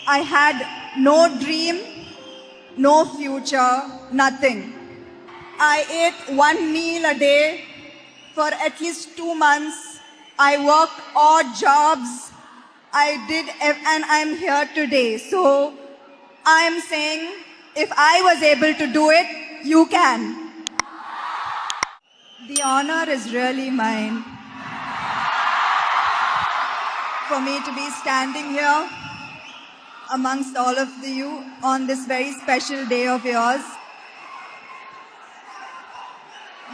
I had no dream, no future, nothing. I ate one meal a day for at least 2 months. I worked odd jobs. And I'm here today. So I'm saying if I was able to do it, you can. The honor is really mine for me to be standing here amongst all of you on this very special day of yours.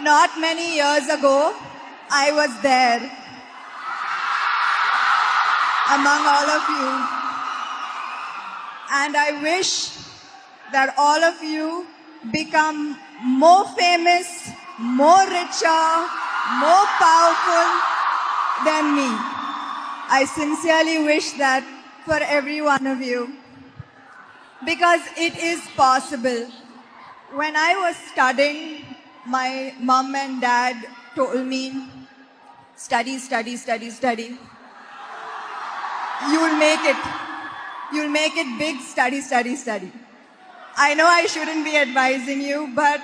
Not many years ago, I was there among all of you. And I wish that all of you become more famous, more richer, more powerful than me. I sincerely wish that for every one of you, because it is possible. When I was studying, my mom and dad told me, study, study, study, study. You'll make it. You'll make it big, study, study, study. I know I shouldn't be advising you, but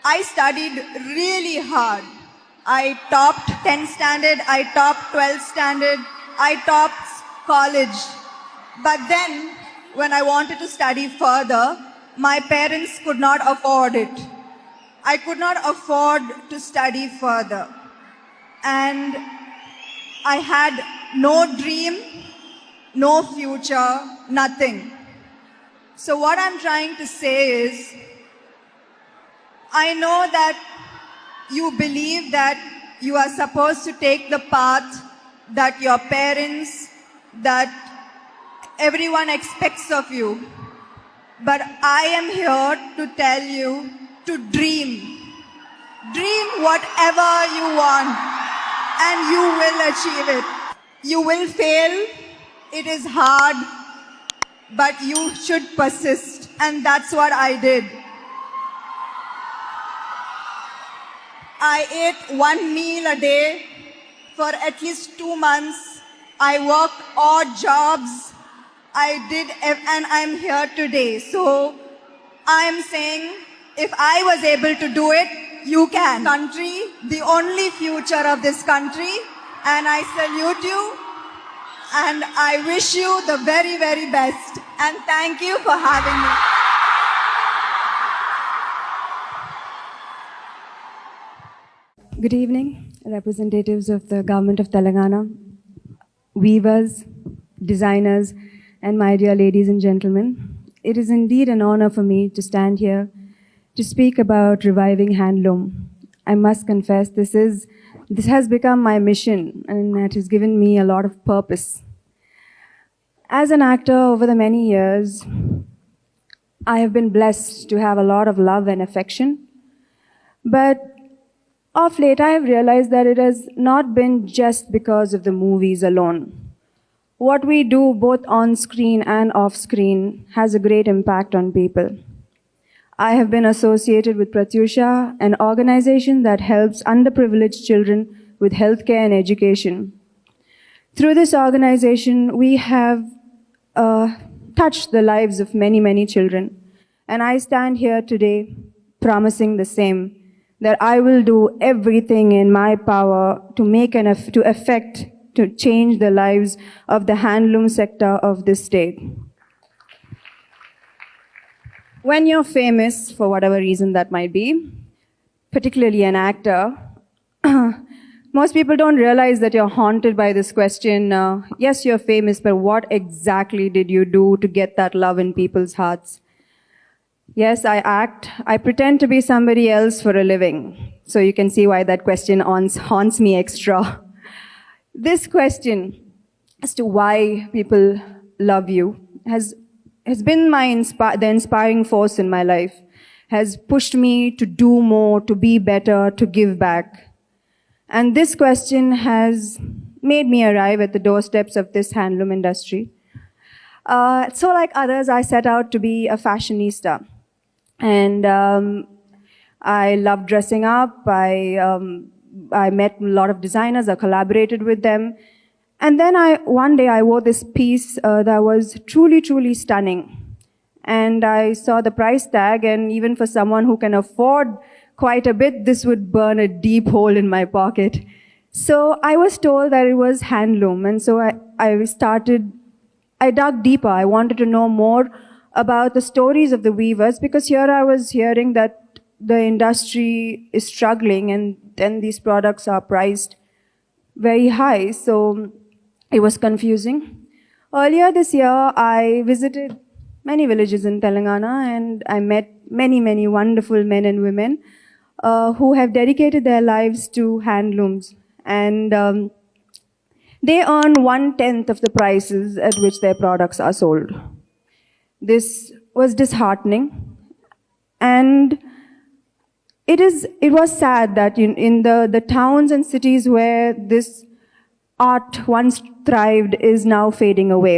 I studied really hard. I topped 10th standard, I topped 12th standard, I topped college. But then, when I wanted to study further, my parents could not afford it. I could not afford to study further. And I had no dream, no future, nothing. So what I'm trying to say is, I know that you believe that you are supposed to take the path that your parents, that everyone expects of you. But I am here to tell you to dream. Dream whatever you want and you will achieve it. You will fail, it is hard, but you should persist, and that's what I did. I ate one meal a day for at least 2 months. I worked odd jobs. And I'm here today. So I'm saying if I was able to do it, you can. Country, the only future of this country, and I salute you and I wish you the very, very best. And thank you for having me. Good evening, representatives of the Government of Telangana, weavers, designers, and my dear ladies and gentlemen. It is indeed an honor for me to stand here to speak about reviving handloom. I must confess, this has become my mission, and it has given me a lot of purpose. As an actor over the many years, I have been blessed to have a lot of love and affection, but of late, I have realized that it has not been just because of the movies alone. What we do both on screen and off screen has a great impact on people. I have been associated with Pratyusha, an organization that helps underprivileged children with healthcare and education. Through this organization, we have touched the lives of many, many children. And I stand here today promising the same, that I will do everything in my power to change the lives of the handloom sector of this state. When you're famous, for whatever reason that might be, particularly an actor, most people don't realize that you're haunted by this question, yes, you're famous, but what exactly did you do to get that love in people's hearts? Yes, I act. I pretend to be somebody else for a living. So you can see why that question haunts me extra. This question as to why people love you has been the inspiring force in my life, has pushed me to do more, to be better, to give back. And this question has made me arrive at the doorsteps of this handloom industry. So like others, I set out to be a fashionista. And I love dressing up. I met a lot of designers. I collaborated with them. And then one day I wore this piece that was truly, truly stunning. And I saw the price tag, and even for someone who can afford quite a bit, this would burn a deep hole in my pocket. So I was told that it was handloom, and so I dug deeper. I wanted to know more about the stories of the weavers, because here I was hearing that the industry is struggling, and then these products are priced very high, so it was confusing. Earlier this year, I visited many villages in Telangana, and I met many, many wonderful men and women who have dedicated their lives to handlooms. And they earn 1/10 of the prices at which their products are sold. This was disheartening. And it was sad that in the towns and cities where this art once thrived is now fading away.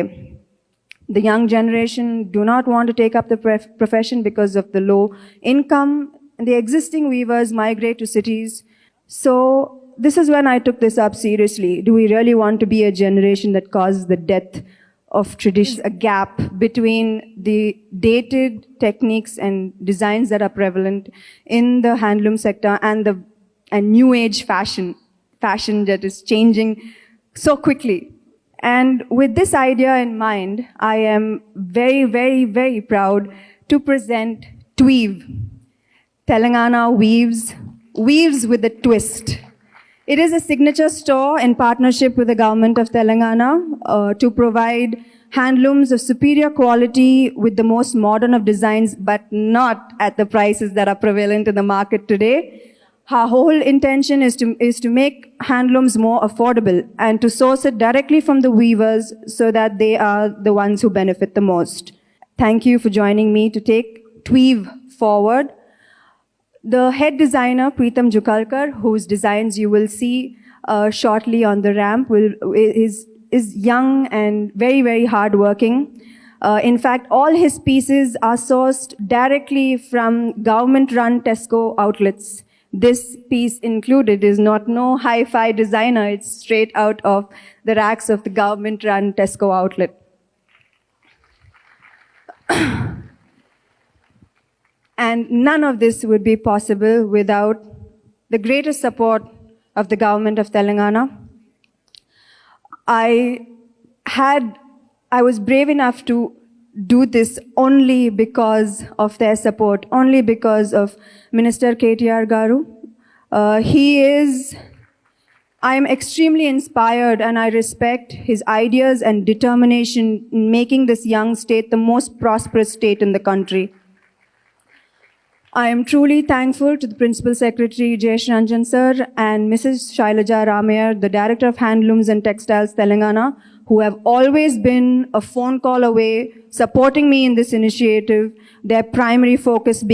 The young generation do not want to take up the profession because of the low income, and the existing weavers migrate to cities. So this is when I took this up seriously. Do we really want to be a generation that causes the death of tradition? A gap between the dated techniques and designs that are prevalent in the handloom sector and new age fashion that is changing so quickly. And with this idea in mind, I am very, very, very proud to present Tweave. Telangana weaves with a twist. It is a signature store in partnership with the government of Telangana to provide handlooms of superior quality with the most modern of designs, but not at the prices that are prevalent in the market today. Our whole intention is to make handlooms more affordable and to source it directly from the weavers so that they are the ones who benefit the most. Thank you for joining me to take Tweave forward. The head designer, Preetam Jukalkar, whose designs you will see shortly on the ramp, is young and very, very hardworking. In fact, all his pieces are sourced directly from government-run Tesco outlets. This piece included is not no hi-fi designer. It's straight out of the racks of the government-run Tesco outlet. And none of this would be possible without the greatest support of the government of Telangana. I was brave enough to do this only because of their support, only because of Minister KTR Garu. I am extremely inspired, and I respect his ideas and determination in making this young state the most prosperous state in the country. I am truly thankful to the Principal Secretary Jayesh Ranjan sir and Mrs. Shailaja Ramayar, the Director of Handlooms and Textiles Telangana, who have always been a phone call away, supporting me in this initiative, their primary focus being